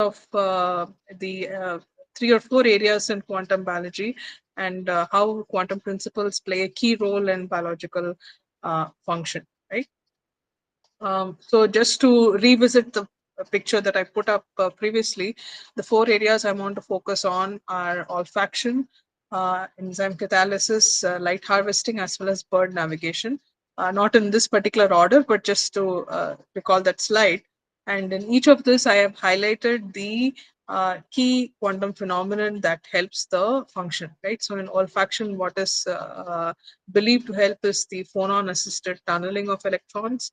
of the 3 or 4 areas in quantum biology and how quantum principles play a key role in biological function, right? So just to revisit the picture that I put up previously, the 4 areas I want to focus on are olfaction, enzyme catalysis, light harvesting, as well as bird navigation. Not in this particular order, but just to recall that slide. And in each of this, I have highlighted the key quantum phenomenon that helps the function, right? So in olfaction, what is believed to help is the phonon-assisted tunneling of electrons.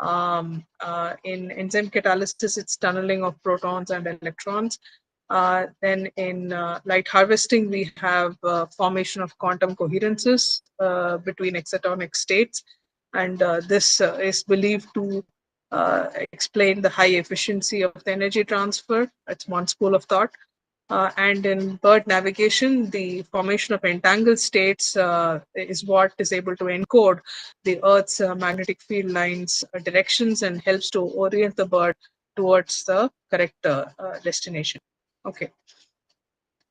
In enzyme catalysis, it's tunneling of protons and electrons. Then in light harvesting, we have formation of quantum coherences between excitonic states. And this is believed to explain the high efficiency of the energy transfer. That's one school of thought. And in bird navigation, the formation of entangled states is what is able to encode the Earth's magnetic field lines directions and helps to orient the bird towards the correct destination. Okay.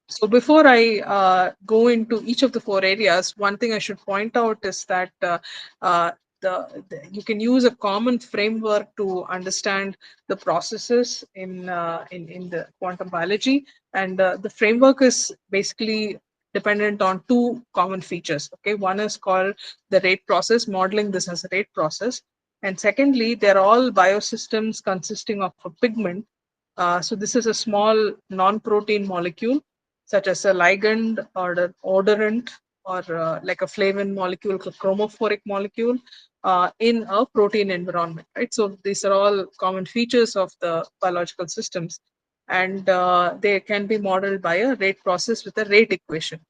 So before I go into each of the 4 areas, one thing I should point out is that uh, you can use a common framework to understand the processes in the quantum biology, and the framework is basically dependent on 2 common features. Okay, one is called the rate process, modeling this as a rate process, and secondly, they're all biosystems consisting of a pigment. So this is a small non-protein molecule such as a ligand or an odorant or like a flavin molecule, chromophoric molecule in a protein environment, right? So these are all common features of the biological systems, and they can be modeled by a rate process with a rate equation.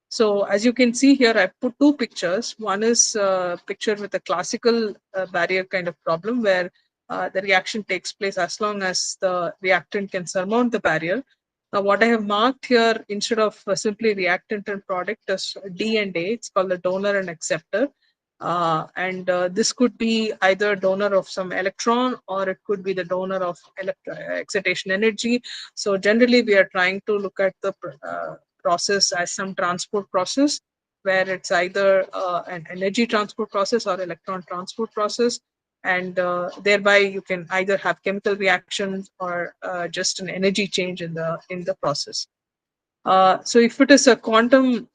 So as you can see here, I put 2 pictures. One is a picture with a classical barrier kind of problem where the reaction takes place as long as the reactant can surmount the barrier. Now, what I have marked here instead of simply reactant and product is D and A. It's called the donor and acceptor. And this could be either donor of some electron or it could be the donor of excitation energy. So generally, we are trying to look at the process as some transport process where it's either an energy transport process or electron transport process, and thereby you can either have chemical reactions or just an energy change in the process. So if it is a quantum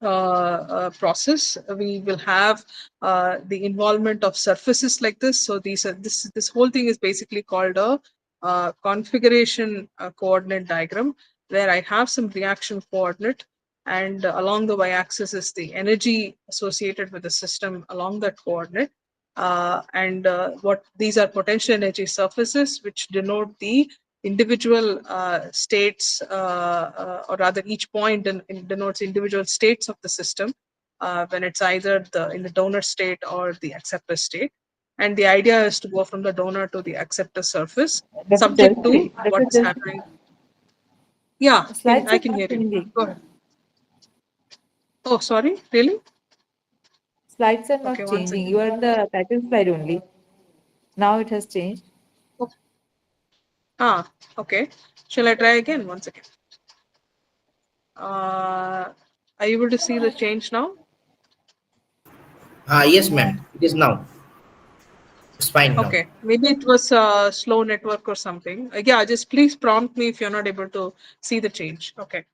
process, we will have the involvement of surfaces like this. So this whole thing is basically called a configuration coordinate diagram, where I have some reaction coordinate, and along the y-axis is the energy associated with the system along that coordinate. And what these are potential energy surfaces, which denote the individual states, or rather each point denotes individual states of the system when it's either in the donor state or the acceptor state. And the idea is to go from the donor to the acceptor surface, Dr. subject to Jayashree, what Dr. is Jayashree, happening. Yeah, slides I are can not hear you. changing. Go ahead. Oh, sorry, really? Slides are Okay, not one changing. second. You are in the title slide only. Now it has changed. Oh, ah, okay. Shall I try again? One second. Are you able to see the change now? Yes, ma'am. It is now. It's fine now. Okay, maybe it was a slow network or something. Yeah, just please prompt me if you're not able to see the change. Okay,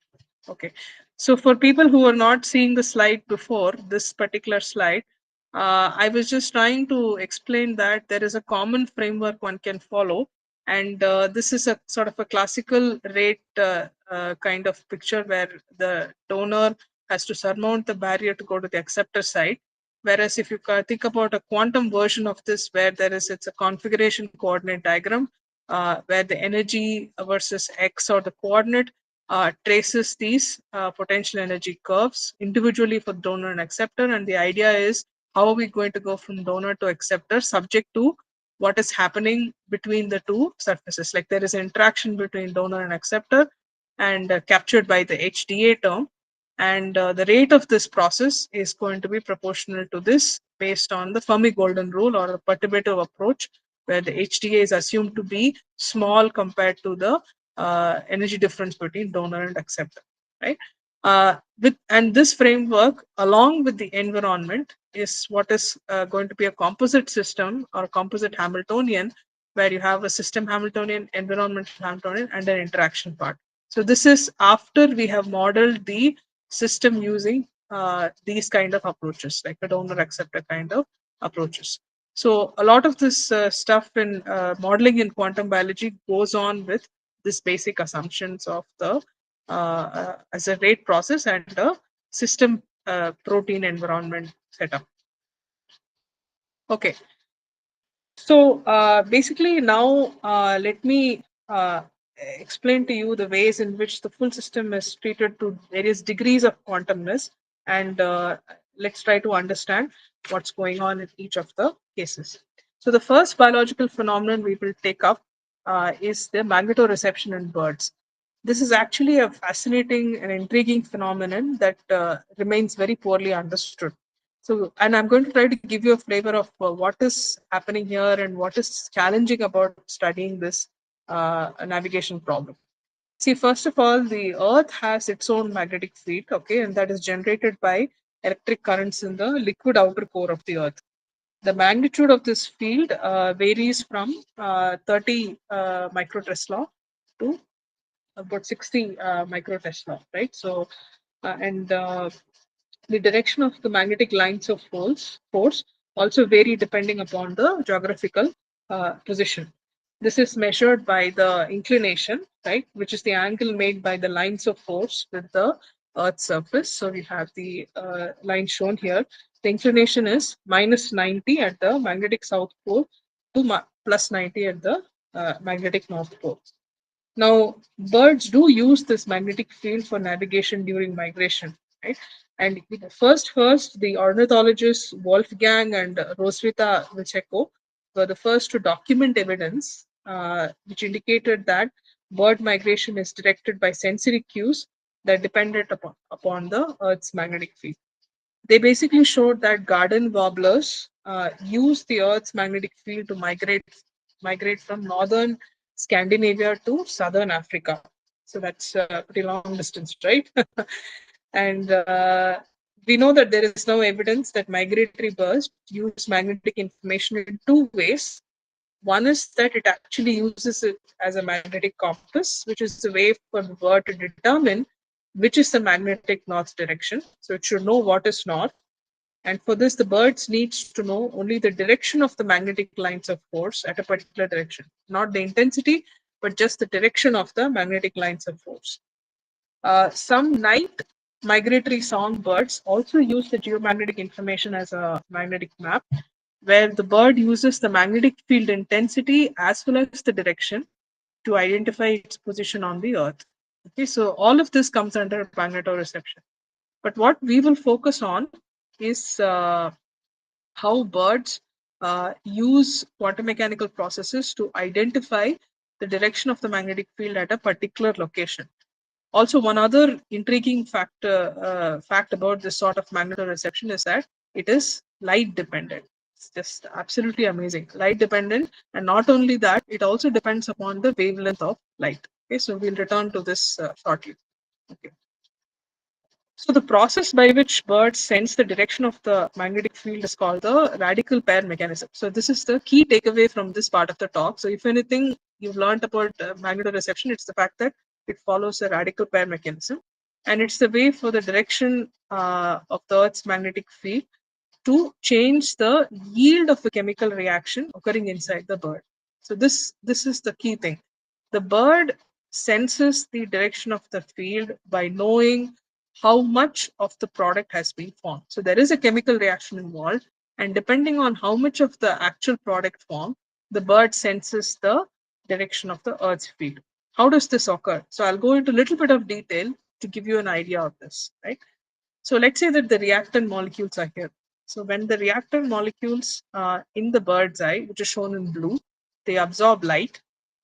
okay. So for people who are not seeing the slide before, this particular slide, I was just trying to explain that there is a common framework one can follow. And this is a sort of a classical rate kind of picture where the donor has to surmount the barrier to go to the acceptor side. Whereas if you think about a quantum version of this, where it's a configuration coordinate diagram, where the energy versus x or the coordinate traces these potential energy curves individually for donor and acceptor. And the idea is how are we going to go from donor to acceptor subject to what is happening between the 2 surfaces. Like there is an interaction between donor and acceptor and captured by the HDA term, and the rate of this process is going to be proportional to this based on the Fermi golden rule or a perturbative approach, where the HDA is assumed to be small compared to the energy difference between donor and acceptor, right? And this framework, along with the environment, is what is going to be a composite system or a composite Hamiltonian, where you have a system Hamiltonian, environmental Hamiltonian, and an interaction part. So this is after we have modeled the system using these kind of approaches, like a donor acceptor kind of approaches. So a lot of this stuff in modeling in quantum biology goes on with this basic assumptions of the as a rate process and a system protein environment setup. Okay, so basically now let me explain to you the ways in which the full system is treated to various degrees of quantumness, and let's try to understand what's going on in each of the cases. So the first biological phenomenon we will take up is the magnetoreception in birds. This is actually a fascinating and intriguing phenomenon that remains very poorly understood. So, and I'm going to try to give you a flavor of what is happening here and what is challenging about studying this navigation problem. See, first of all, the Earth has its own magnetic field, okay, and that is generated by electric currents in the liquid outer core of the Earth. The magnitude of this field varies from 30 microtesla to about 60 microtesla, right? So, and the direction of the magnetic lines of force also vary depending upon the geographical position. This is measured by the inclination, right, which is the angle made by the lines of force with the Earth's surface. So we have the line shown here. The inclination is minus 90 at the magnetic south pole to plus 90 at the magnetic north pole. Now, birds do use this magnetic field for navigation during migration, right? And first, the ornithologists Wolfgang and Roswitha Wilczeko were the first to document evidence which indicated that bird migration is directed by sensory cues that depended upon the Earth's magnetic field. They basically showed that garden warblers use the Earth's magnetic field to migrate from northern Scandinavia to southern Africa. So that's a pretty long distance, right? And we know that there is no evidence that migratory birds use magnetic information in two ways. One is that it actually uses it as a magnetic compass, which is a way for the bird to determine which is the magnetic north direction. So it should know what is north, and for this, the birds needs to know only the direction of the magnetic lines of force at a particular direction, not the intensity, but just the direction of the magnetic lines of force. Some night migratory songbirds also use the geomagnetic information as a magnetic map, where the bird uses the magnetic field intensity as well as the direction to identify its position on the Earth. Okay, so all of this comes under magnetoreception. But what we will focus on is how birds use quantum mechanical processes to identify the direction of the magnetic field at a particular location. Also, one other intriguing fact about this sort of magnetoreception is that it is light dependent. It's just absolutely amazing. Light dependent, and not only that, it also depends upon the wavelength of light. Okay, so we'll return to this shortly. Okay. So the process by which birds sense the direction of the magnetic field is called the radical pair mechanism. So this is the key takeaway from this part of the talk. So if anything you've learned about magnetoreception, it's the fact that it follows a radical pair mechanism, and it's the way for the direction of the Earth's magnetic field to change the yield of a chemical reaction occurring inside the bird. So this is the key thing. The bird senses the direction of the field by knowing how much of the product has been formed. So there is a chemical reaction involved, and depending on how much of the actual product formed, the bird senses the direction of the Earth's field. How does this occur? So I'll go into a little bit of detail to give you an idea of this, right? So let's say that the reactant molecules are here. So when the reactant molecules in the bird's eye, which is shown in blue, they absorb light,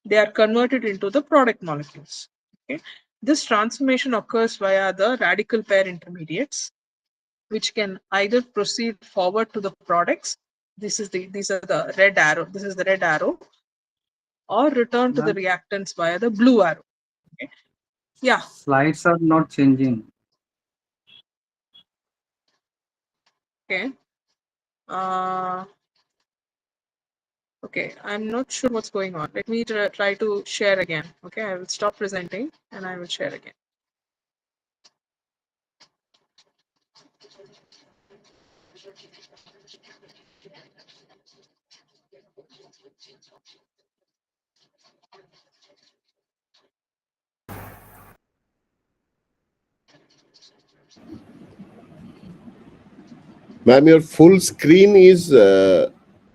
they are converted into the product molecules. Okay? This transformation occurs via the radical pair intermediates, which can either proceed forward to the products. These are the red arrow. This is the red arrow, or return to the reactants via the blue arrow. Okay. Yeah. Slides are not changing. Okay. Uh, okay. I'm not sure what's going on. Let me try to share again. Okay. I will stop presenting and I will share again. Ma'am, your full screen is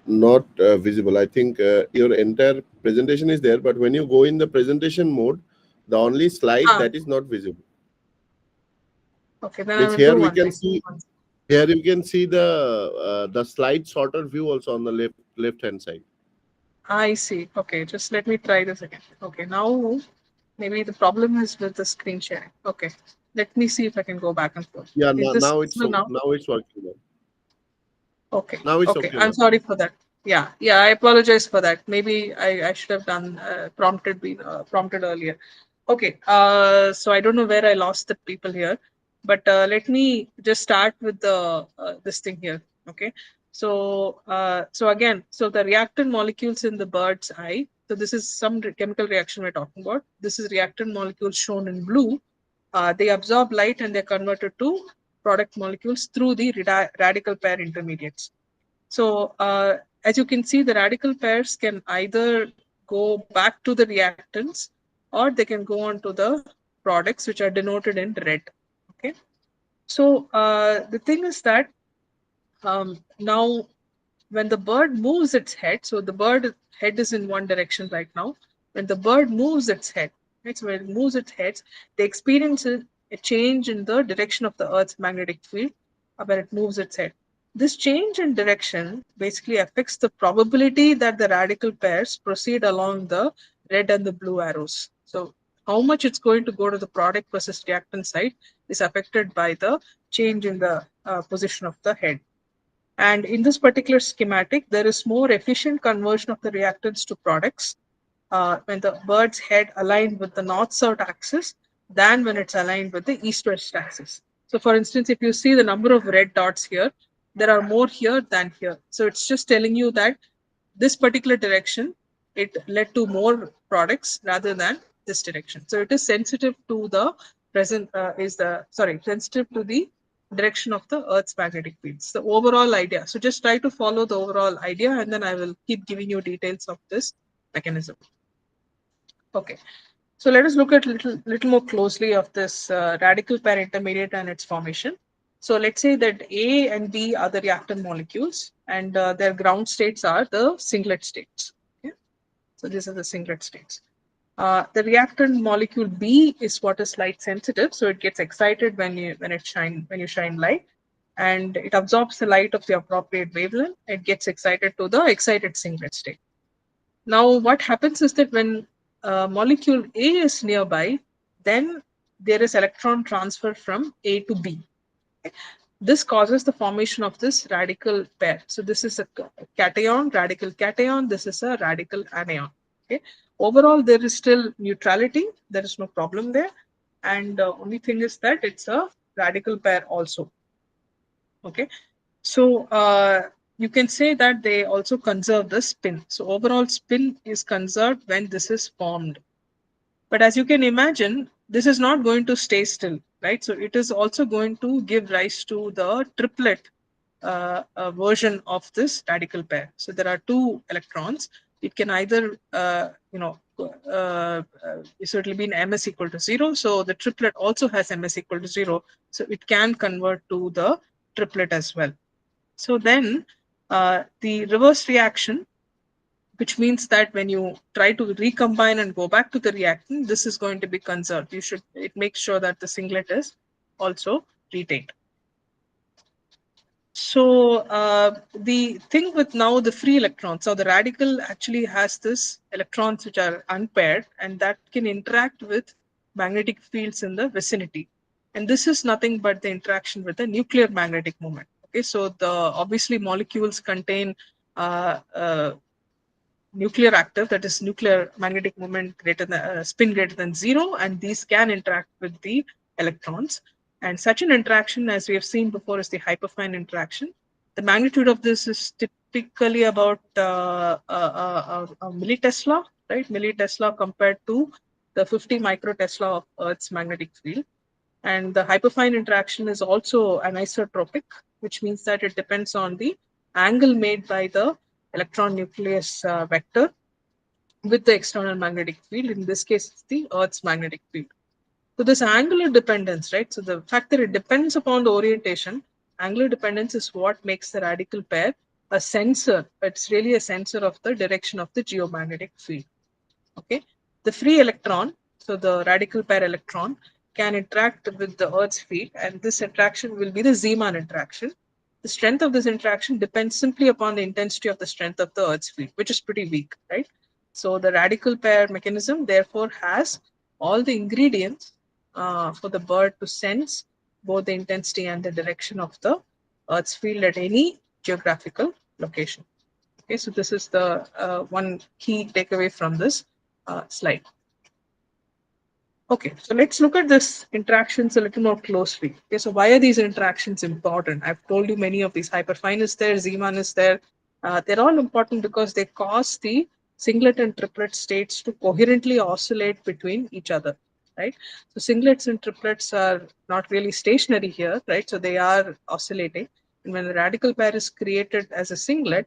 not visible. I think your entire presentation is there, but when you go in the presentation mode, the only slide Ah, that is not visible. okay. Then I Means will do here we one can thing. see here you can see the slide sorter view also on the left hand side. I see. Okay. Just let me try this again. Okay. Now maybe the problem is with the screen sharing. Okay. Let me see if I can go back and forth. Yeah, Is this now it's visible so now? now it's working now. Okay. Now it's Okay. okay, I'm ma'am. sorry for that. Yeah. Yeah. I apologize for that. Maybe I should have done prompted earlier. Okay. So I don't know where I lost the people here, but let me just start with the this thing here. Okay. So again, so the reactant molecules in the bird's eye. So this is some chemical reaction we're talking about. This is reactant molecules shown in blue. They absorb light and they're converted to product molecules through the radical pair intermediates. So as you can see, the radical pairs can either go back to the reactants or they can go on to the products which are denoted in red. Okay. So the thing is that now when the bird moves its head, so the bird head is in one direction right now. When the bird moves its head, right, so when it moves its head, they experience a change in the direction of the Earth's magnetic field when it moves its head. This change in direction basically affects the probability that the radical pairs proceed along the red and the blue arrows. So how much it's going to go to the product versus reactant side is affected by the change in the position of the head. And in this particular schematic, there is more efficient conversion of the reactants to products when the bird's head aligned with the north-south axis than when it's aligned with the east-west axis. So for instance, if you see the number of red dots here, there are more here than here. So it's just telling you that this particular direction, it led to more products rather than this direction. So it is sensitive to the sensitive to the direction of the Earth's magnetic fields. The overall idea. So just try to follow the overall idea, and then I will keep giving you details of this mechanism. Okay. So let us look at little more closely of this radical pair intermediate and its formation. So let's say that A and B are the reactant molecules, and their ground states are the singlet states. Okay? So these are the singlet states. The reactant molecule B is what is light sensitive, so it gets excited when you shine light, and it absorbs the light of the appropriate wavelength. It gets excited to the excited singlet state. Now, what happens is that when molecule A is nearby, then there is electron transfer from A to B. This causes the formation of this radical pair. So this is a cation, radical cation. This is a radical anion. Okay. Overall, there is still neutrality. There is no problem there. And only thing is that it's a radical pair also. Okay. So you can say that they also conserve the spin. So overall spin is conserved when this is formed. But as you can imagine, this is not going to stay still, right? So it is also going to give rise to the triplet version of this radical pair. So there are two electrons. It can either, so it will be in ms equal to 0. So the triplet also has ms equal to 0. So it can convert to the triplet as well. So then the reverse reaction, which means that when you try to recombine and go back to the reactant, this is going to be conserved. It makes sure that the singlet is also retained. So the thing with now the free electrons, so the radical actually has this electrons which are unpaired, and that can interact with magnetic fields in the vicinity. And this is nothing but the interaction with the nuclear magnetic moment. Okay, so the obviously molecules contain uh, uh, nuclear active, that is nuclear magnetic moment greater than spin greater than 0, and these can interact with the electrons. And such an interaction, as we have seen before, is the hyperfine interaction. The magnitude of this is typically about a millitesla, right? Millitesla compared to the 50 microtesla of Earth's magnetic field. And the hyperfine interaction is also anisotropic, which means that it depends on the angle made by the electron nucleus vector with the external magnetic field. In this case, it's the Earth's magnetic field. So this angular dependence, right? So the fact that it depends upon the orientation, angular dependence is what makes the radical pair a sensor. It's really a sensor of the direction of the geomagnetic field. Okay. The free electron, so the radical pair electron, can interact with the Earth's field, and this interaction will be the Zeeman interaction. The strength of this interaction depends simply upon the intensity of the strength of the Earth's field, which is pretty weak, right? So the radical pair mechanism therefore has all the ingredients for the bird to sense both the intensity and the direction of the Earth's field at any geographical location. Okay, so this is the one key takeaway from this slide. Okay, so let's look at this interactions a little more closely. Okay, so why are these interactions important? I've told you many of these. Hyperfine is there, Zeeman is there. They're all important because they cause the singlet and triplet states to coherently oscillate between each other, right? So singlets and triplets are not really stationary here, right? So they are oscillating. And when the radical pair is created as a singlet,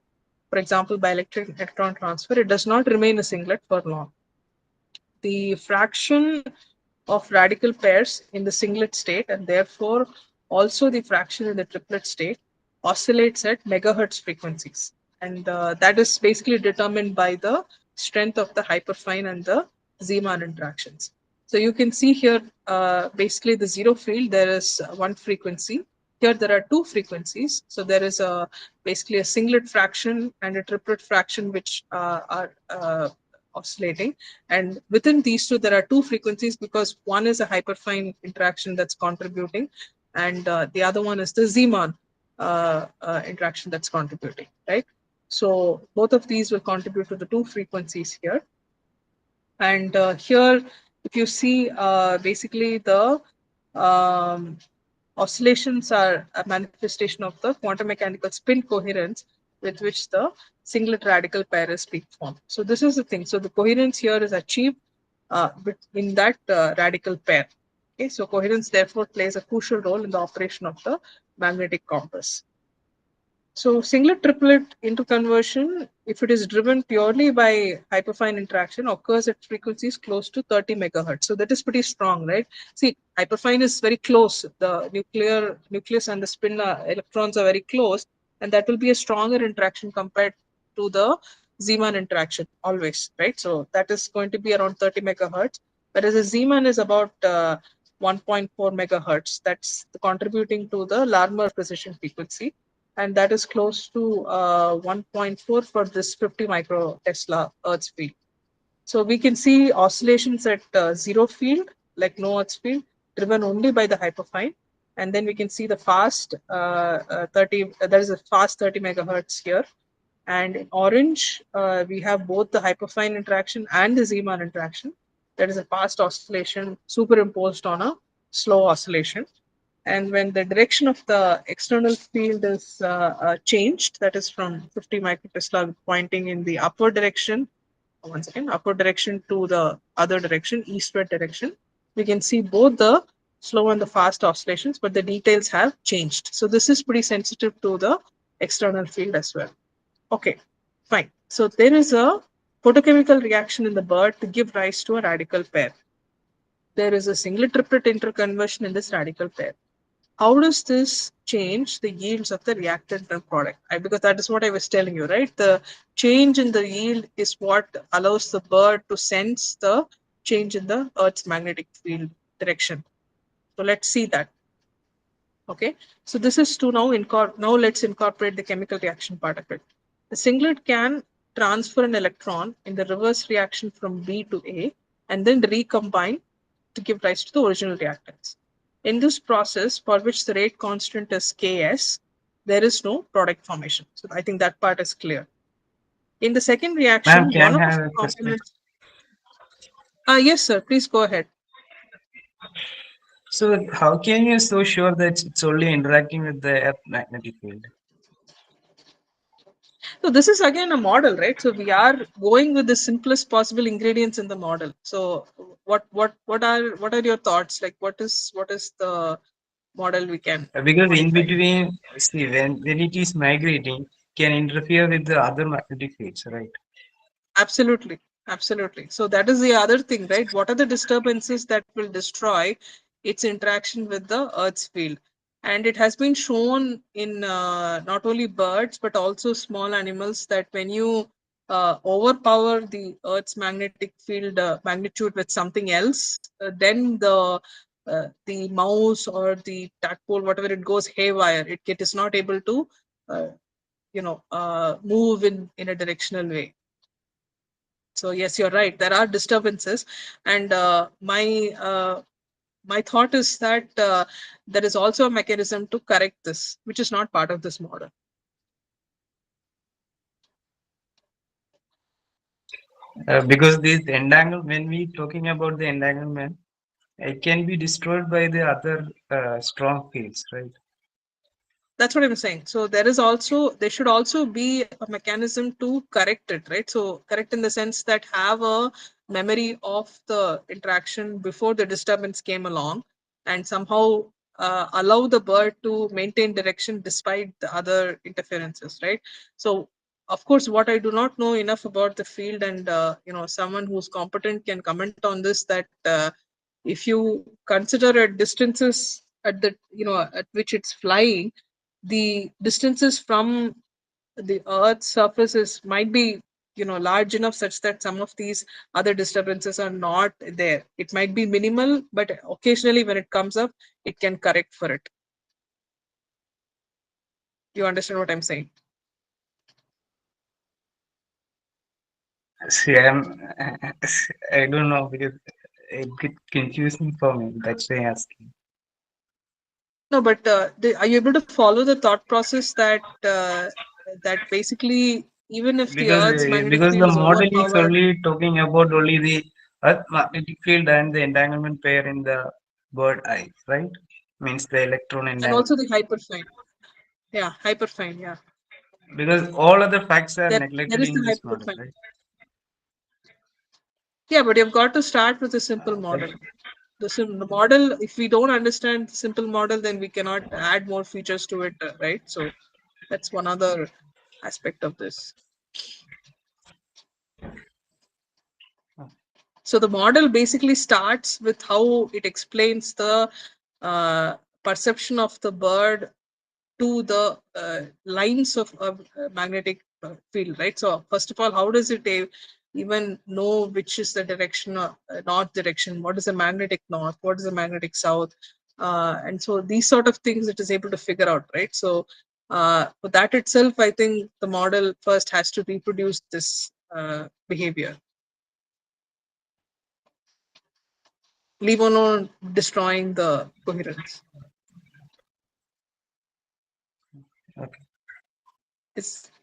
for example, by electric electron transfer, it does not remain a singlet for long. The fraction of radical pairs in the singlet state, and therefore also the fraction in the triplet state, oscillates at megahertz frequencies. And that is basically determined by the strength of the hyperfine and the Zeeman interactions. So you can see here, basically the zero field, there is one frequency. Here there are two frequencies. So there is basically a singlet fraction and a triplet fraction which are oscillating. And within these two, there are two frequencies because one is a hyperfine interaction that's contributing, and the other one is the Zeeman interaction that's contributing, right? So both of these will contribute to the two frequencies here. And here, if you see, basically the oscillations are a manifestation of the quantum mechanical spin coherence with which the singlet radical pair is being formed. So this is the thing. So the coherence here is achieved in that radical pair. Okay, so coherence therefore plays a crucial role in the operation of the magnetic compass. So singlet triplet interconversion, if it is driven purely by hyperfine interaction, occurs at frequencies close to 30 megahertz. So that is pretty strong, right? See, hyperfine is very close. The nucleus and the spin electrons are very close, and that will be a stronger interaction compared to the Zeeman interaction always, right? So that is going to be around 30 megahertz, whereas the Zeeman is about 1.4 megahertz. That's contributing to the Larmor precision frequency, and that is close to 1.4 for this 50 micro Tesla Earth's field. So we can see oscillations at zero field, like no Earth's field, driven only by the hyperfine. And then we can see the fast 30, there is a fast 30 megahertz here. And in orange, we have both the hyperfine interaction and the Zeeman interaction. That is a fast oscillation superimposed on a slow oscillation. And when the direction of the external field is changed, that is from 50 microtesla pointing in the upward direction, once again, upward direction to the other direction, eastward direction, we can see both the slow and the fast oscillations, but the details have changed. So this is pretty sensitive to the external field as well. Okay, fine. So there is a photochemical reaction in the bird to give rise to a radical pair. There is a singlet triplet interconversion in this radical pair. How does this change the yields of the reactant and product? Because that is what I was telling you, right? The change in the yield is what allows the bird to sense the change in the Earth's magnetic field direction. So let's see that. Okay, so this is to now let's incorporate the chemical reaction part of it. The singlet can transfer an electron in the reverse reaction from B to A and then recombine to give rise to the original reactants. In this process, for which the rate constant is Ks, there is no product formation. So I think that part is clear. In the second Ma'am, reaction, can one I of have the a question? components. Yes, sir. Please go ahead. So how can you so sure that it's only interacting with the Earth magnetic field? So this is again a model, right? So we are going with the simplest possible ingredients in the model. So what are your thoughts? Like what is the model we can Because in modify? between, see, when it is migrating, can interfere with the other magnetic fields, right? Absolutely. Absolutely. So that is the other thing, right? What are the disturbances that will destroy its interaction with the Earth's field? And it has been shown in not only birds, but also small animals that when you overpower the Earth's magnetic field magnitude with something else, then the mouse or the tadpole, whatever it goes haywire, it is not able to, uh, move in a directional way. So yes, you're right. There are disturbances, and my thought is that there is also a mechanism to correct this, which is not part of this model. Because this entanglement, when we talking about the entanglement, it can be destroyed by the other strong fields, right? That's what I'm saying. So there should also be a mechanism to correct it, right? So correct in the sense that have a memory of the interaction before the disturbance came along, and somehow allow the bird to maintain direction despite the other interferences, right? So of course, what I do not know enough about the field, and someone who's competent can comment on this, that if you consider at distances at the at which it's flying, the distances from the earth's surfaces might be large enough such that some of these other disturbances are not there. It might be minimal, but occasionally when it comes up, it can correct for it. You understand what I'm saying? See, I don't know because it get confusing for me. That's why I'm asking. No, but are you able to follow the thought process that basically, even if the earth's magnetic Because field the is model is overpowered, only talking about only the Earth magnetic field and the entanglement pair in the bird eye, right? Means the electron and also entanglement. the hyperfine, yeah, hyperfine, yeah, Because all other facts are there neglected is in the this model, hyperfine. right? Yeah, but you've got to start with a simple model. Like, The model, if we don't understand the simple model, then we cannot add more features to it, right? So that's one other aspect of this. So the model basically starts with how it explains the uh, perception of the bird to the lines of a magnetic field, right? So first of all, how does it even know which is the direction, north direction? What is the magnetic north? What is the magnetic south? And so these sort of things it is able to figure out, right? So for that itself, I think the model first has to reproduce this behavior, leave alone destroying the coherence. okay.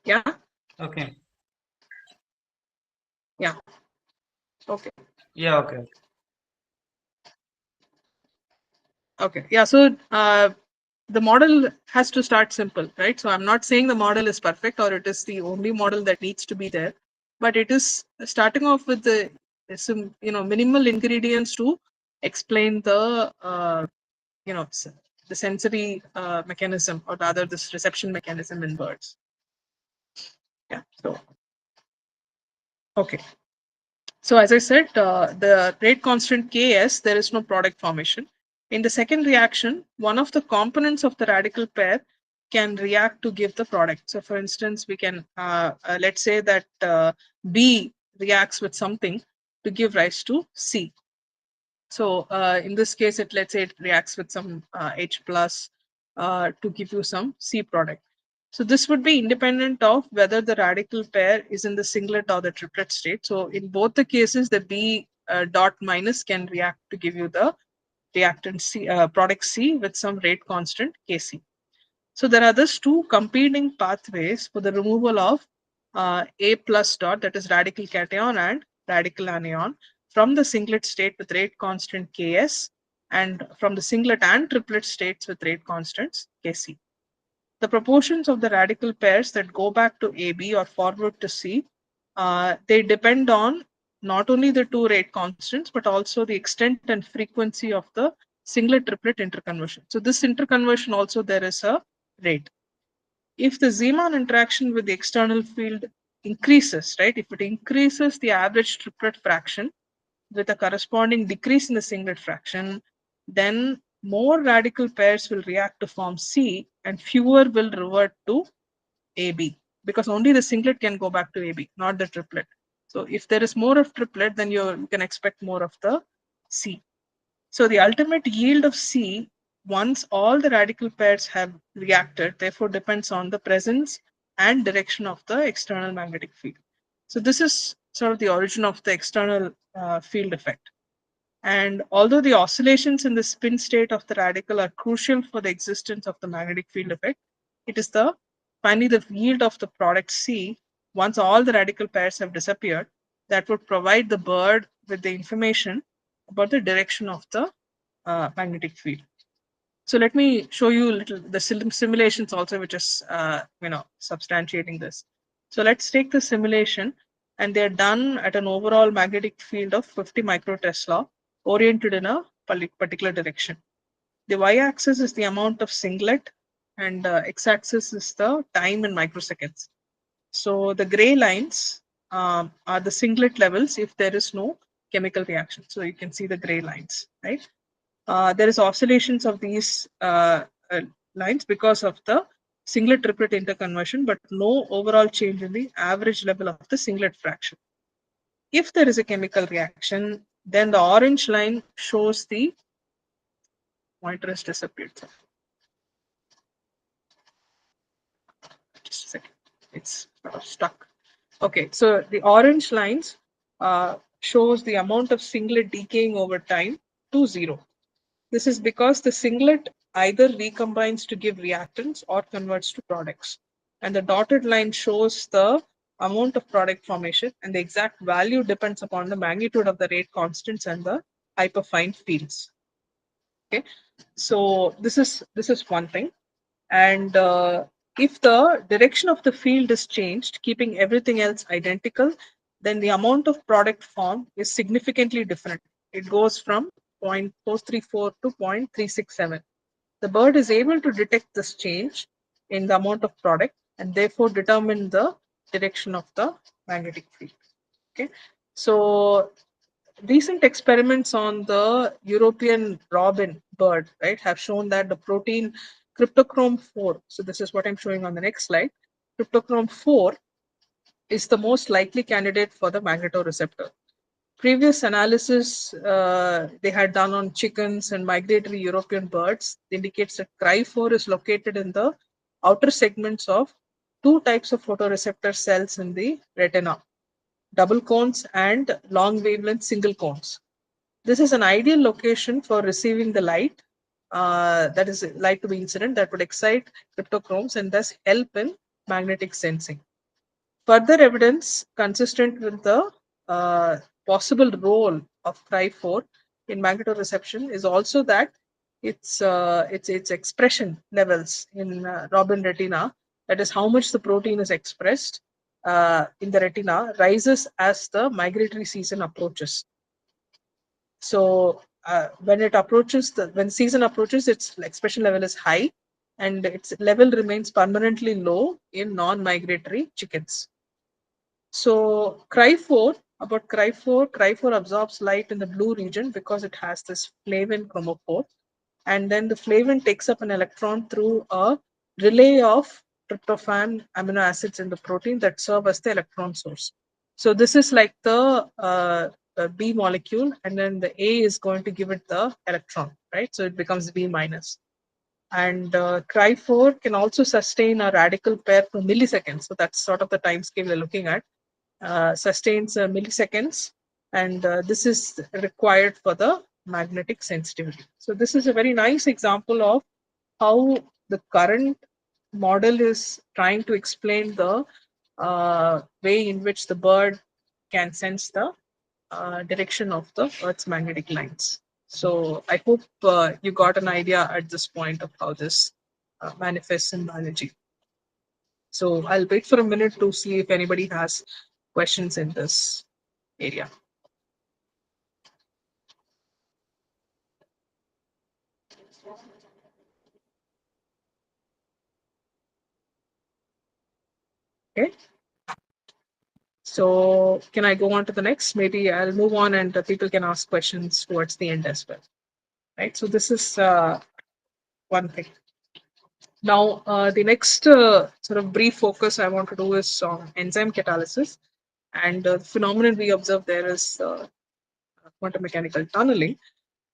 Yeah, Okay. yeah, okay. Yeah, okay. Okay. Yeah. So the model has to start simple, right? So I'm not saying the model is perfect or it is the only model that needs to be there, but it is starting off with the some minimal ingredients to explain the the sensory mechanism, or rather this reception mechanism in birds. Yeah. So okay. So as I said, the rate constant Ks, there is no product formation. In the second reaction, one of the components of the radical pair can react to give the product. So for instance, we can, let's say that B reacts with something to give rise to C. So in this case, let's say it reacts with some H plus to give you some C product. So this would be independent of whether the radical pair is in the singlet or the triplet state. So in both the cases, the B dot minus can react to give you the reactant C, product C with some rate constant Kc. So there are these two competing pathways for the removal of A plus dot, that is radical cation and radical anion, from the singlet state with rate constant Ks, and from the singlet and triplet states with rate constants Kc. The proportions of the radical pairs that go back to AB or forward to C, they depend on not only the two rate constants, but also the extent and frequency of the singlet triplet interconversion. So this interconversion also there is a rate. If the Zeeman interaction with the external field increases, right? If it increases the average triplet fraction with a corresponding decrease in the singlet fraction, then more radical pairs will react to form C and fewer will revert to AB, because only the singlet can go back to AB, not the triplet. So if there is more of triplet, then you can expect more of the C. So the ultimate yield of C, once all the radical pairs have reacted, therefore depends on the presence and direction of the external magnetic field. So this is sort of the origin of the external field effect. And although the oscillations in the spin state of the radical are crucial for the existence of the magnetic field effect, it is finally the yield of the product C, once all the radical pairs have disappeared, that would provide the bird with the information about the direction of the magnetic field. So let me show you a little the simulations also, which is substantiating this. So let's take the simulation, and they're done at an overall magnetic field of 50 microtesla, oriented in a particular direction. The y-axis is the amount of singlet, and x-axis is the time in microseconds. So the gray lines are the singlet levels if there is no chemical reaction. So you can see the gray lines, right? There is oscillations of these lines because of the singlet triplet interconversion, but no overall change in the average level of the singlet fraction. If there is a chemical reaction, then the orange line shows the pointer has disappeared. Just a second, it's sort of stuck. Okay, so the orange lines shows the amount of singlet decaying over time to 0. This is because the singlet either recombines to give reactants or converts to products. And the dotted line shows the amount of product formation, and the exact value depends upon the magnitude of the rate constants and the hyperfine fields. Okay, so this is one thing. And if the direction of the field is changed, keeping everything else identical, then the amount of product formed is significantly different. It goes from 0.434 to 0.367. The bird is able to detect this change in the amount of product and therefore determine the direction of the magnetic field. Okay, so recent experiments on the European robin bird, right, have shown that the protein cryptochrome 4, so this is what I'm showing on the next slide, cryptochrome 4 is the most likely candidate for the magnetoreceptor. Previous analysis they had done on chickens and migratory European birds indicates that Cry4 is located in the outer segments of two types of photoreceptor cells in the retina, double cones and long wavelength single cones. This is an ideal location for receiving the light, that is light to be incident, that would excite cryptochromes and thus help in magnetic sensing. Further evidence consistent with the possible role of Cry4 in magnetoreception is also that its expression levels in robin retina, that is how much the protein is expressed in the retina, rises as the migratory season approaches. So when season approaches, its expression level is high, and its level remains permanently low in non-migratory chickens. So Cry4 absorbs light in the blue region because it has this flavin chromophore, and then the flavin takes up an electron through a relay of tryptophan amino acids in the protein that serve as the electron source. So this is like the B molecule, and then the A is going to give it the electron, right? So it becomes B minus. And Cry4 can also sustain a radical pair for milliseconds. So that's sort of the time scale we're looking at. Sustains milliseconds, and this is required for the magnetic sensitivity. So this is a very nice example of how the current model is trying to explain the way in which the bird can sense the direction of the Earth's magnetic lines. So I hope you got an idea at this point of how this manifests in biology. So I'll wait for a minute to see if anybody has questions in this area. Okay. So can I go on to the next? Maybe I'll move on and people can ask questions towards the end as well. Right. So this is one thing. Now, the next sort of brief focus I want to do is on enzyme catalysis. And the phenomenon we observe there is quantum mechanical tunneling,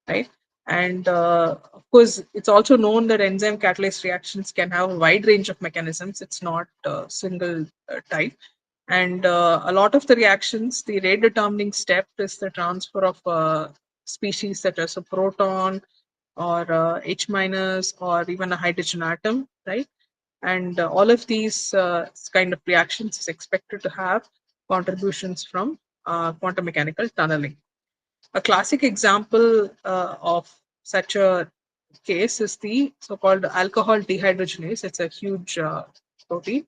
right? And of course, it's also known that enzyme catalyst reactions can have a wide range of mechanisms. It's not a single type. And a lot of the reactions, the rate determining step is the transfer of species such as a proton or H minus or even a hydrogen atom, right? And all of these kind of reactions is expected to have contributions from quantum mechanical tunneling. A classic example of such a case is the so-called alcohol dehydrogenase. It's a huge protein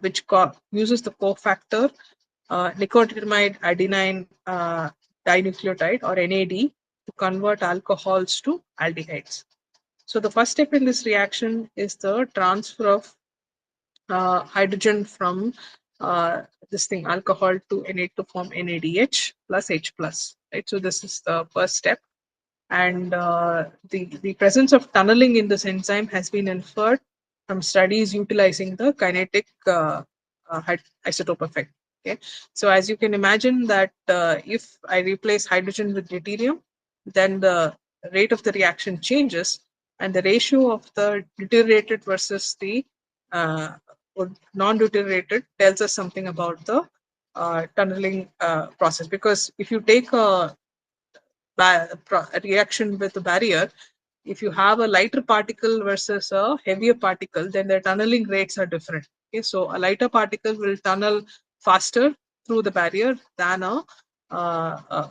which uses the cofactor nicotinamide adenine dinucleotide or NAD to convert alcohols to aldehydes. So the first step in this reaction is the transfer of hydrogen from this thing alcohol to Na to form NADH plus H plus. Right. So this is the first step, and the presence of tunneling in this enzyme has been inferred from studies utilizing the kinetic isotope effect. Okay, so as you can imagine that if I replace hydrogen with deuterium, then the rate of the reaction changes, and the ratio of the deuterated versus the uh, non-deuterated tells us something about the tunneling process. Because if you take a reaction with a barrier, if you have a lighter particle versus a heavier particle, then the tunneling rates are different. Okay, so a lighter particle will tunnel faster through the barrier than a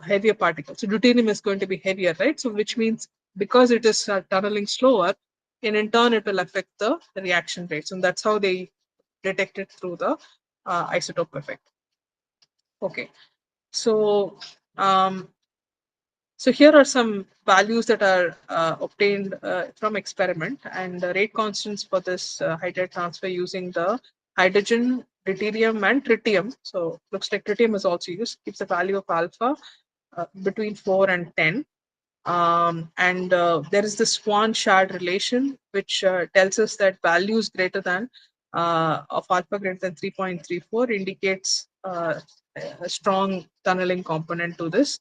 heavier particle. So deuterium is going to be heavier, right? So which means because it is tunneling slower, in turn it will affect the reaction rates, and that's how they detect it through the isotope effect. Okay, so so here are some values that are obtained from experiment, and the rate constants for this hydride transfer using the hydrogen, deuterium, and tritium. So looks like tritium is also used. Keeps the value of alpha between 4 and 10. And there is the Swan shard relation, which tells us that values greater than of alpha greater than 3.34 indicates a strong tunneling component to this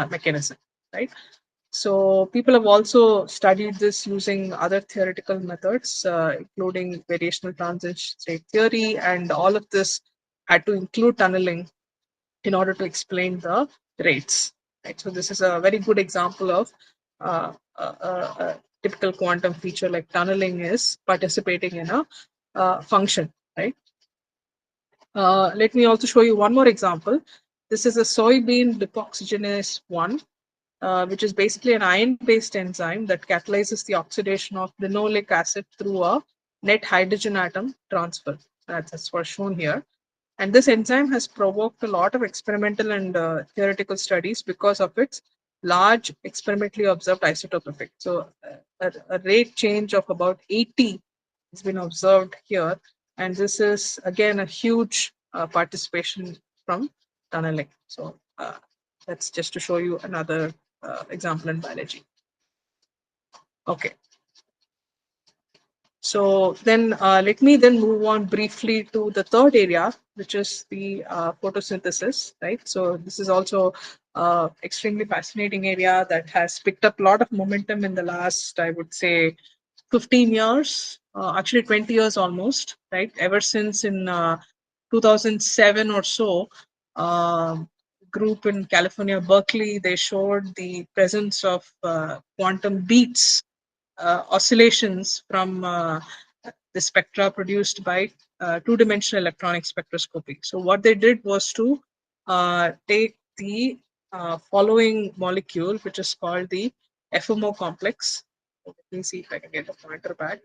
mechanism, right? So people have also studied this using other theoretical methods, including variational transit state theory, and all of this had to include tunneling in order to explain the rates. Right? So this is a very good example of a typical quantum feature like tunneling is participating in a function. Right. Let me also show you one more example. This is a soybean lipoxygenase 1, which is basically an iron-based enzyme that catalyzes the oxidation of linoleic acid through a net hydrogen atom transfer. That's what's shown here. And this enzyme has provoked a lot of experimental and theoretical studies because of its large experimentally observed isotope effect. So a rate change of about 80 has been observed here. And this is, again, a huge participation from tunneling. So that's just to show you another example in biology. Okay. So then let me then move on briefly to the third area, which is the photosynthesis, right? So this is also extremely fascinating area that has picked up a lot of momentum in the last, I would say, 15 years, actually 20 years almost, right? Ever since in 2007 or so, group in California, Berkeley, they showed the presence of quantum beats oscillations from the spectra produced by two-dimensional electronic spectroscopy. So what they did was to take the following molecule, which is called the FMO complex. Let me see if I can get the pointer back.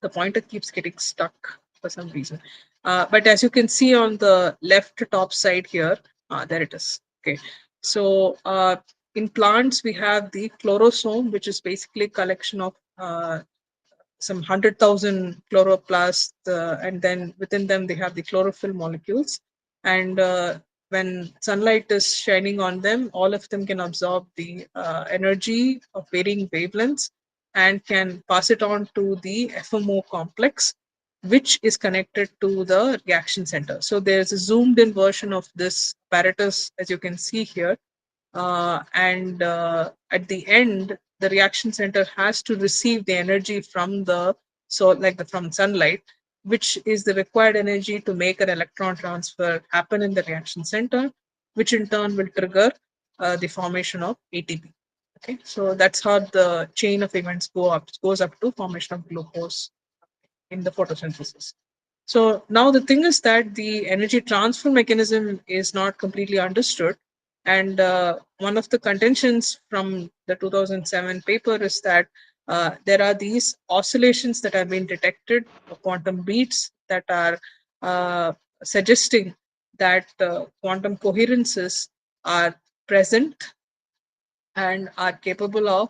The pointer keeps getting stuck for some reason. But as you can see on the left top side here, there it is. Okay. So in plants, we have the chlorosome, which is basically a collection of some 100,000 chloroplasts, and then within them they have the chlorophyll molecules. And when sunlight is shining on them, all of them can absorb the energy of varying wavelengths and can pass it on to the FMO complex, which is connected to the reaction center. So there's a zoomed in version of this apparatus, as you can see here. And at the end, the reaction center has to receive the energy from the from sunlight, which is the required energy to make an electron transfer happen in the reaction center, which in turn will trigger the formation of ATP. Okay, so that's how the chain of events goes up to formation of glucose in the photosynthesis. So now the thing is that the energy transfer mechanism is not completely understood. And one of the contentions from the 2007 paper is that there are these oscillations that have been detected, quantum beats that are suggesting that quantum coherences are present and are capable of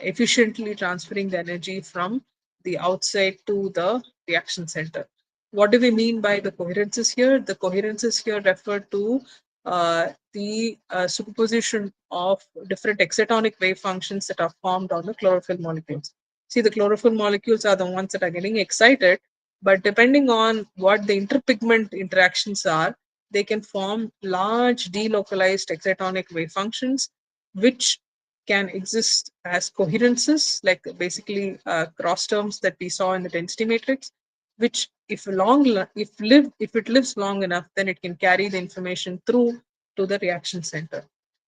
efficiently transferring the energy from the outside to the reaction center. What do we mean by the coherences here? The coherences here refer to the superposition of different excitonic wave functions that are formed on the chlorophyll molecules. See, the chlorophyll molecules are the ones that are getting excited, but depending on what the interpigment interactions are, they can form large delocalized excitonic wave functions which can exist as coherences, like basically cross terms that we saw in the density matrix, which if it lives long enough, then it can carry the information through to the reaction center.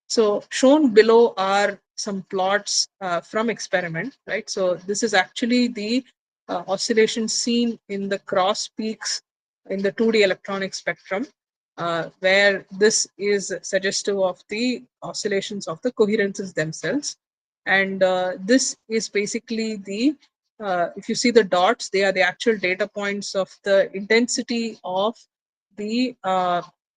So shown below are some plots from experiment, right? So this is actually the oscillation seen in the cross peaks in the 2D electronic spectrum, where this is suggestive of the oscillations of the coherences themselves. And this is basically the, if you see the dots, they are the actual data points of the intensity of the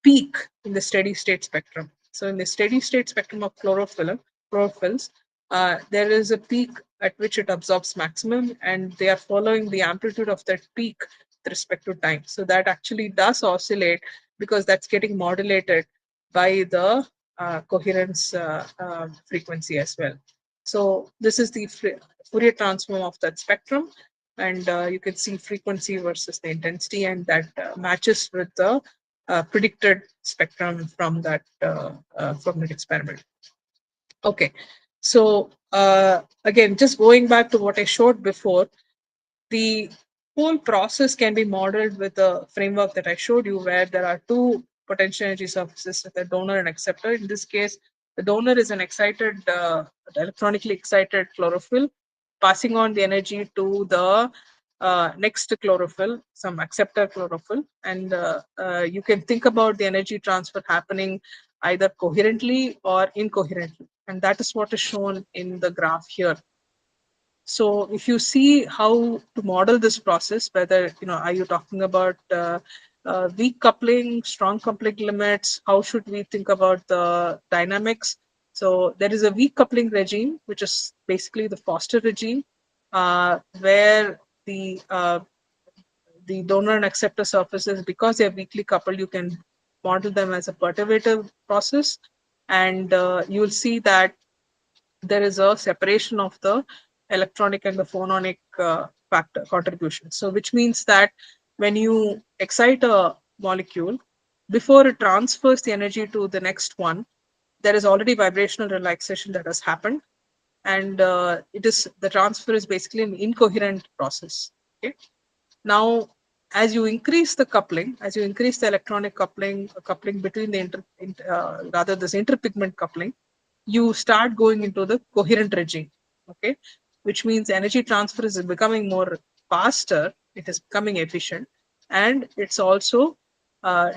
peak in the steady state spectrum. So in the steady state spectrum of chlorophylls, there is a peak at which it absorbs maximum, and they are following the amplitude of that peak with respect to time. So that actually does oscillate because that's getting modulated by the coherence frequency as well. So this is the Fourier transform of that spectrum, and you can see frequency versus the intensity, and that matches with the predicted spectrum from that experiment. Okay, so again, just going back to what I showed before, the whole process can be modeled with the framework that I showed you, where there are two potential energy surfaces, the donor and acceptor. In this case, the donor is an excited, electronically excited chlorophyll, passing on the energy to the next chlorophyll, some acceptor chlorophyll. And you can think about the energy transfer happening either coherently or incoherently. And that is what is shown in the graph here. So if you see how to model this process, whether, are you talking about weak coupling, strong coupling limits, how should we think about the dynamics? So there is a weak coupling regime, which is basically the Foster regime, where the donor and acceptor surfaces, because they are weakly coupled, you can model them as a perturbative process. And you'll see that there is a separation of the electronic and the phononic factor contribution. So which means that when you excite a molecule, before it transfers the energy to the next one, there is already vibrational relaxation that has happened. And the transfer is basically an incoherent process. Okay. Now, as you increase the coupling, as you increase the electronic coupling between the this interpigment coupling, you start going into the coherent regime. Okay. which means energy transfer is becoming more faster, it is becoming efficient, and it's also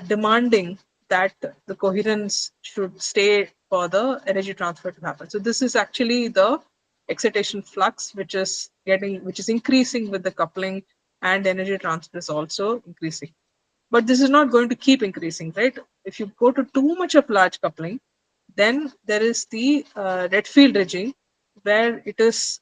demanding that the coherence should stay for the energy transfer to happen. So this is actually the excitation flux, which is increasing with the coupling, and energy transfer is also increasing. But this is not going to keep increasing, right? If you go to too much of large coupling, then there is the Redfield regime, where it is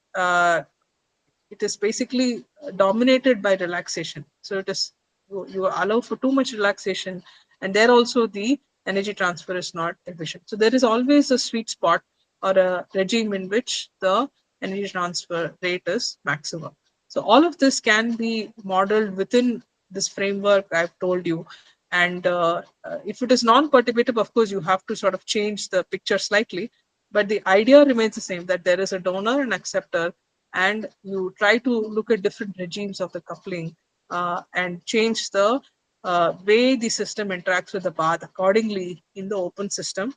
basically dominated by relaxation. So it is you allow for too much relaxation, and there also the energy transfer is not efficient. So there is always a sweet spot or a regime in which the energy transfer rate is maximum. So all of this can be modeled within this framework I've told you. And if it is non-perturbative, of course, you have to sort of change the picture slightly. But the idea remains the same, that there is a donor and acceptor, and you try to look at different regimes of the coupling and change the way the system interacts with the path accordingly in the open system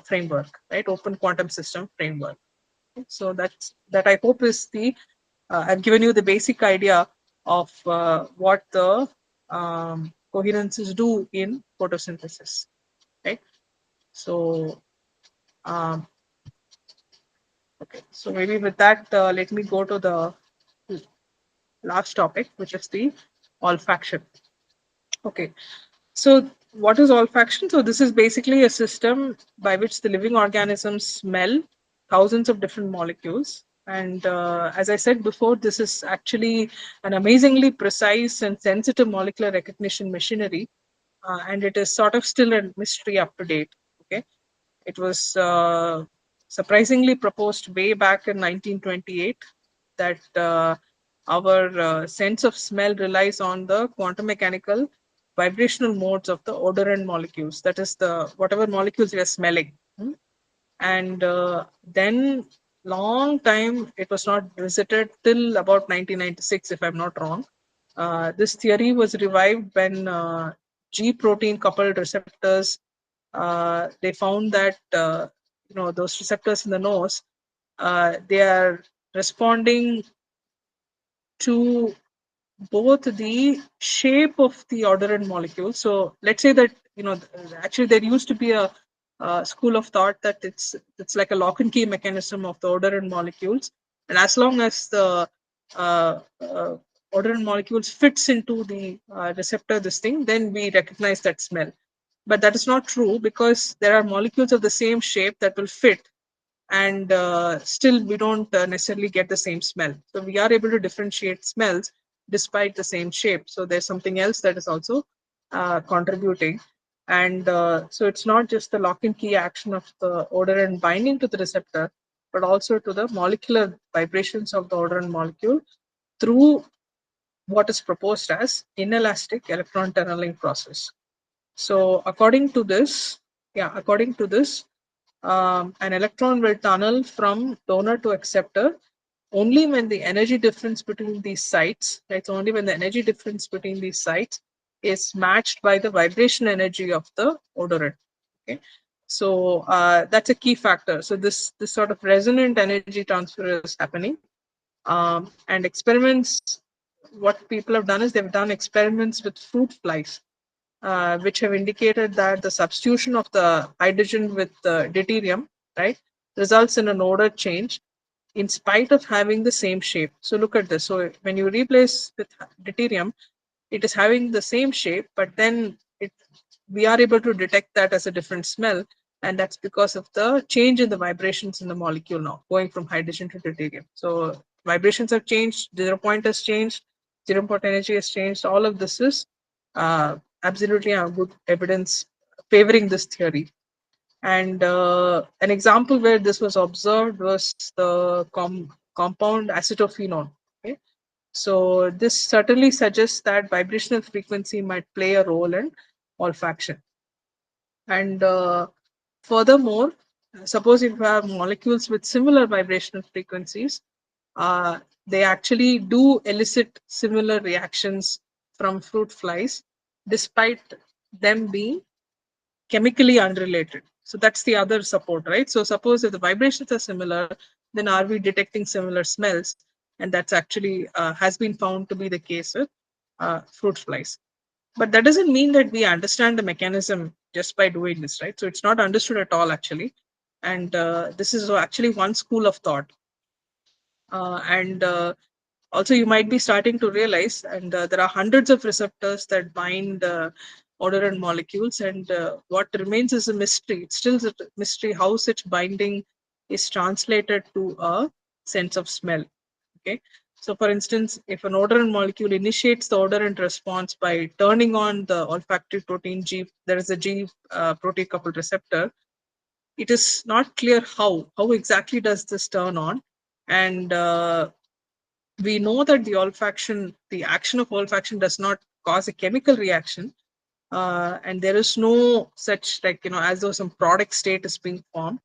framework, right? Open quantum system framework. So that I hope is the I've given you the basic idea of what the coherences do in photosynthesis, right? So um, okay, so maybe with that, let me go to the last topic, which is the olfaction. Okay, so what is olfaction? So this is basically a system by which the living organisms smell thousands of different molecules. And as I said before, this is actually an amazingly precise and sensitive molecular recognition machinery, and it is sort of still a mystery up to date. Okay, it was surprisingly proposed way back in 1928 that our sense of smell relies on the quantum mechanical vibrational modes of the odorant molecules. That is the whatever molecules we are smelling. And then long time it was not visited till about 1996, if I'm not wrong. This theory was revived when G protein coupled receptors. They found that those receptors in the nose, they are responding to both the shape of the odorant molecule. So let's say that actually there used to be a school of thought that it's like a lock and key mechanism of the odorant molecules, and as long as the uh, uh, odorant molecules fits into the receptor, this thing, then we recognize that smell. But that is not true, because there are molecules of the same shape that will fit, and still we don't necessarily get the same smell. So we are able to differentiate smells despite the same shape. So there's something else that is also contributing. And so it's not just the lock and key action of the odorant binding to the receptor, but also to the molecular vibrations of the odorant molecule through what is proposed as inelastic electron tunneling process. So according to this, an electron will tunnel from donor to acceptor only when the energy difference between these sites, right? So only when the energy difference between these sites is matched by the vibration energy of the odorant. Okay, so that's a key factor. So this sort of resonant energy transfer is happening, and experiments. What people have done is they've done experiments with fruit flies, which have indicated that the substitution of the hydrogen with the deuterium, right, results in an odor change in spite of having the same shape. So look at this. So when you replace with deuterium, it is having the same shape, but then we are able to detect that as a different smell, and that's because of the change in the vibrations in the molecule now, going from hydrogen to deuterium. So vibrations have changed, 0 point has changed, 0 point energy has changed. All of this is absolutely good evidence favoring this theory. And an example where this was observed was the compound acetophenone. Okay? So this certainly suggests that vibrational frequency might play a role in olfaction. And furthermore, suppose if you have molecules with similar vibrational frequencies, they actually do elicit similar reactions from fruit flies, despite them being chemically unrelated. So that's the other support, right? So suppose if the vibrations are similar, then are we detecting similar smells? And that's actually has been found to be the case with fruit flies. But that doesn't mean that we understand the mechanism just by doing this, right? So it's not understood at all, actually. And this is actually one school of thought. And also, you might be starting to realize, and there are hundreds of receptors that bind odorant molecules, and what remains is a mystery. It's still a mystery how such binding is translated to a sense of smell. Okay. So, for instance, if an odorant molecule initiates the odorant response by turning on the olfactory protein G, there is a G protein coupled receptor. It is not clear how exactly does this turn on, and we know that the action of olfaction does not cause a chemical reaction, and there is no such, like, as though some product state is being formed.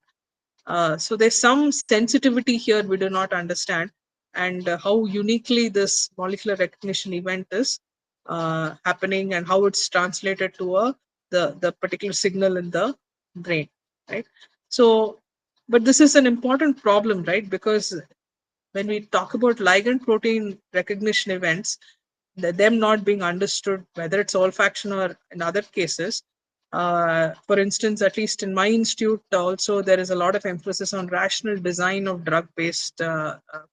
So there's some sensitivity here we do not understand, and how uniquely this molecular recognition event is happening, and how it's translated to the particular signal in the brain, right? So, but this is an important problem, right? Because when we talk about ligand protein recognition events, them not being understood, whether it's olfaction or in other cases. For instance, at least in my institute, also there is a lot of emphasis on rational design of drug-based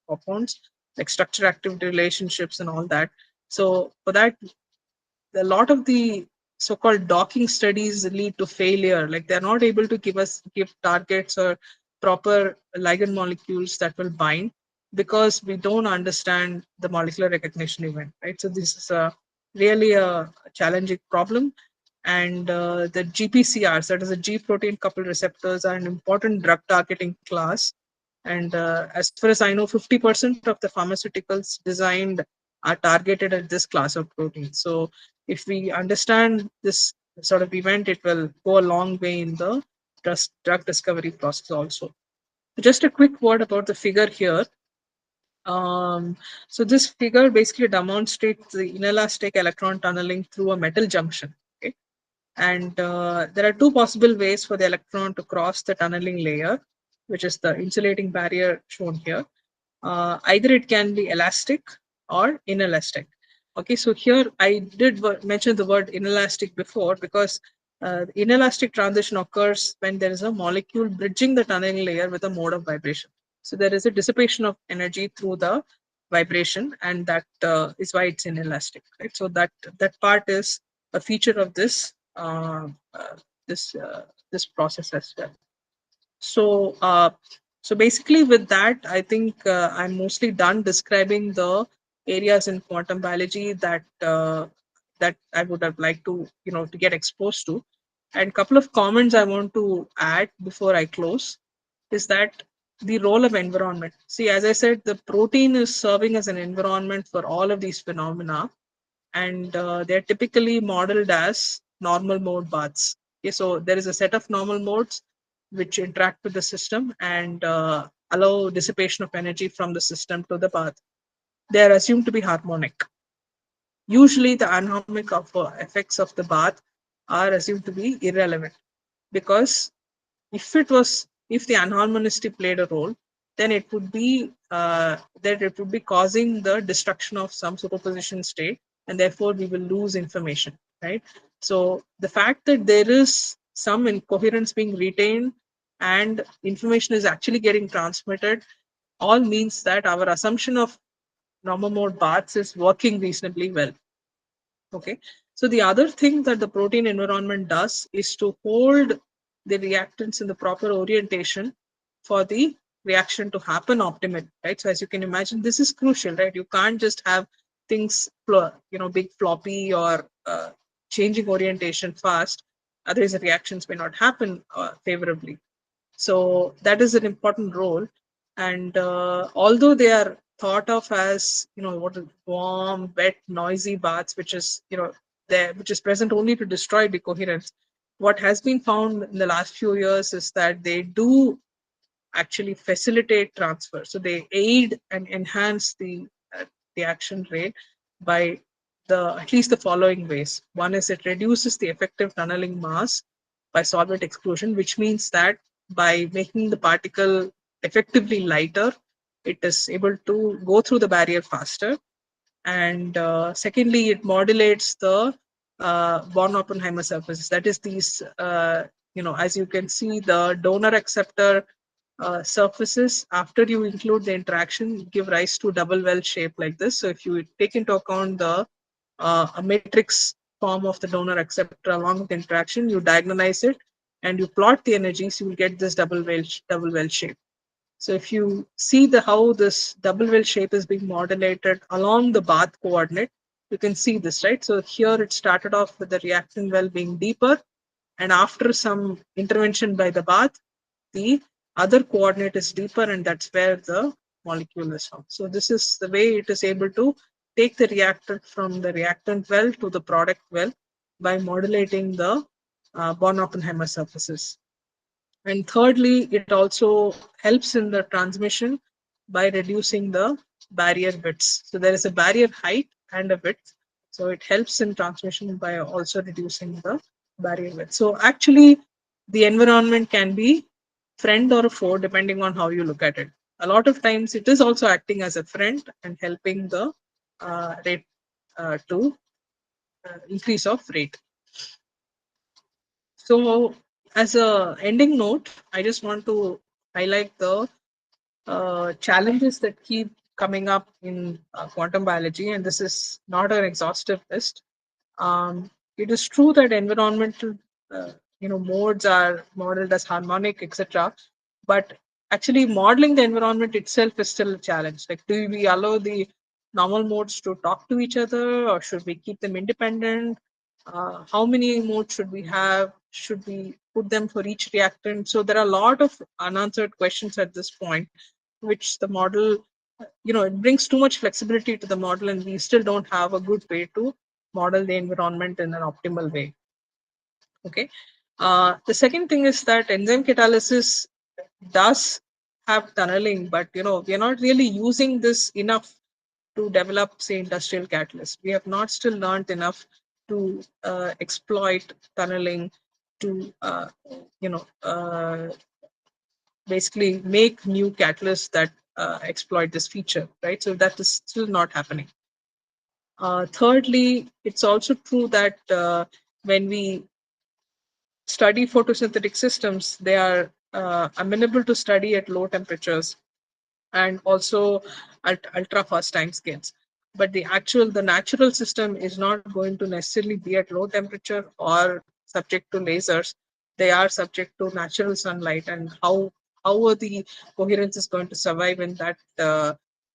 compounds, like structure-activity relationships and all that. So for that, a lot of the so-called docking studies lead to failure. Like they're not able to give targets or proper ligand molecules that will bind, because we don't understand the molecular recognition event, right? So this is really a challenging problem. And the GPCRs, that is the G protein coupled receptors, are an important drug targeting class. And as far as I know, 50% of the pharmaceuticals designed are targeted at this class of proteins. So if we understand this sort of event, it will go a long way in the drug discovery process also. Just a quick word about the figure here. So this figure basically demonstrates the inelastic electron tunneling through a metal junction. Okay? And there are two possible ways for the electron to cross the tunneling layer, which is the insulating barrier shown here. Either it can be elastic or inelastic. Okay, so here I did mention the word inelastic before, because inelastic transition occurs when there is a molecule bridging the tunneling layer with a mode of vibration. So there is a dissipation of energy through the vibration, and that is why it's inelastic, right? So that part is a feature of this this process as well. So, so basically, with that, I think I'm mostly done describing the areas in quantum biology that I would have liked to to get exposed to. And a couple of comments I want to add before I close is that the role of environment. See, as I said, the protein is serving as an environment for all of these phenomena, and they're typically modeled as normal mode baths. Okay, so there is a set of normal modes which interact with the system and allow dissipation of energy from the system to the bath. They are assumed to be harmonic. Usually, the anharmonic effects of the bath are assumed to be irrelevant, because if the anharmonicity played a role, then it would be that it would be causing the destruction of some superposition state, and therefore we will lose information, right? So the fact that there is some incoherence being retained and information is actually getting transmitted all means that our assumption of normal mode baths is working reasonably well. Okay. So the other thing that the protein environment does is to hold the reactants in the proper orientation for the reaction to happen optimally, right? So as you can imagine, this is crucial, right? You can't just have things, big floppy or changing orientation fast. Otherwise, the reactions may not happen favorably. So that is an important role. And although they are thought of as, what is warm, wet, noisy baths, which is, there, which is present only to destroy decoherence, what has been found in the last few years is that they do actually facilitate transfer. So they aid and enhance the action rate by at least the following ways. One is it reduces the effective tunneling mass by solvent exclusion, which means that by making the particle effectively lighter, it is able to go through the barrier faster. And secondly, it modulates the Born-Oppenheimer surfaces. That is these, as you can see, the donor-acceptor surfaces, after you include the interaction, give rise to double well shape like this. So if you take into account the a matrix form of the donor acceptor along with the interaction, you diagonalize it and you plot the energies, you will get this double well shape. So if you see the how this double well shape is being modulated along the bath coordinate, you can see this, right? So here it started off with the reactant well being deeper, and after some intervention by the bath, the other coordinate is deeper, and that's where the molecule is found. So this is the way it is able to take the reactant from the reactant well to the product well by modulating the Born-Oppenheimer surfaces. And thirdly, it also helps in the transmission by reducing the barrier widths. So there is a barrier height and a width. So it helps in transmission by also reducing the barrier width. So actually, the environment can be friend or a foe depending on how you look at it. A lot of times, it is also acting as a friend and helping the rate to increase of rate. So, as a ending note, I just want to highlight the challenges that keep coming up in quantum biology, and this is not an exhaustive list. It is true that environmental, modes are modeled as harmonic, etc. But actually, modeling the environment itself is still a challenge. Like, do we allow the normal modes to talk to each other, or should we keep them independent? How many modes should we have? Should we put them for each reactant? So there are a lot of unanswered questions at this point, which the model, it brings too much flexibility to the model, and we still don't have a good way to model the environment in an optimal way. Okay. The second thing is that enzyme catalysis does have tunneling, but we are not really using this enough to develop, say, industrial catalysts. We have not still learned enough to exploit tunneling to basically make new catalysts that exploit this feature, right? So that is still not happening. Thirdly, it's also true that when we study photosynthetic systems, they are amenable to study at low temperatures and also at ultra fast time scales. But the natural system is not going to necessarily be at low temperature or subject to lasers. They are subject to natural sunlight, and how are the coherence is going to survive in that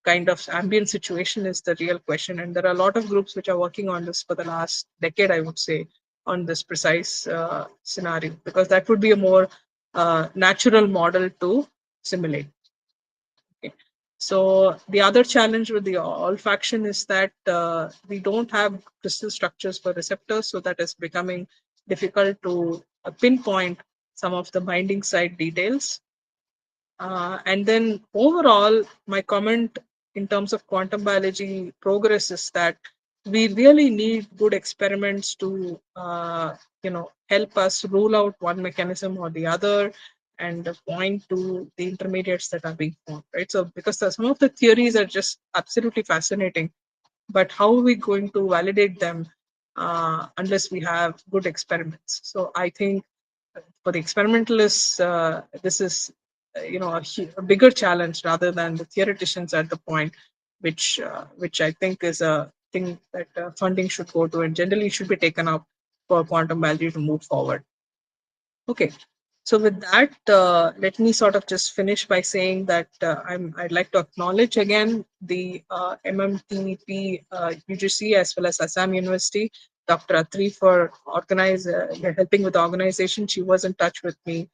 kind of ambient situation is the real question. And there are a lot of groups which are working on this for the last decade, I would say, on this precise scenario, because that would be a more natural model to simulate. Okay. So the other challenge with the olfaction is that we don't have crystal structures for receptors, so that is becoming difficult to pinpoint some of the binding site details. And then overall, my comment in terms of quantum biology progress is that we really need good experiments to, help us rule out one mechanism or the other and point to the intermediates that are being formed, right? So because some of the theories are just absolutely fascinating, but how are we going to validate them unless we have good experiments? So I think for the experimentalists, this is a bigger challenge rather than the theoreticians at the point, which I think is a thing that funding should go to and generally should be taken up for quantum biology to move forward. Okay. So with that, let me sort of just finish by saying that I'd like to acknowledge again the MMTP UGC as well as Assam University, Dr. Atri for helping with the organization. She was in touch with me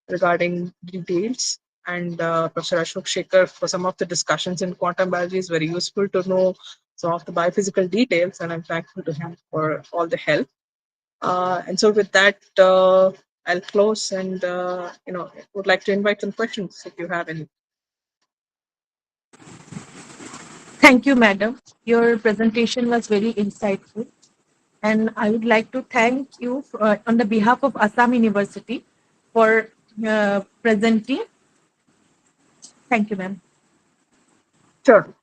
regarding details, and Professor Ashok Shekhar for some of the discussions in quantum biology. Is very useful to know some of the biophysical details, and I'm thankful to him for all the help. And so with that, I'll close and would like to invite some questions if you have any. Thank you, madam. Your presentation was very insightful. And I would like to thank you on the behalf of Assam University for presenting. Thank you, ma'am. Sure.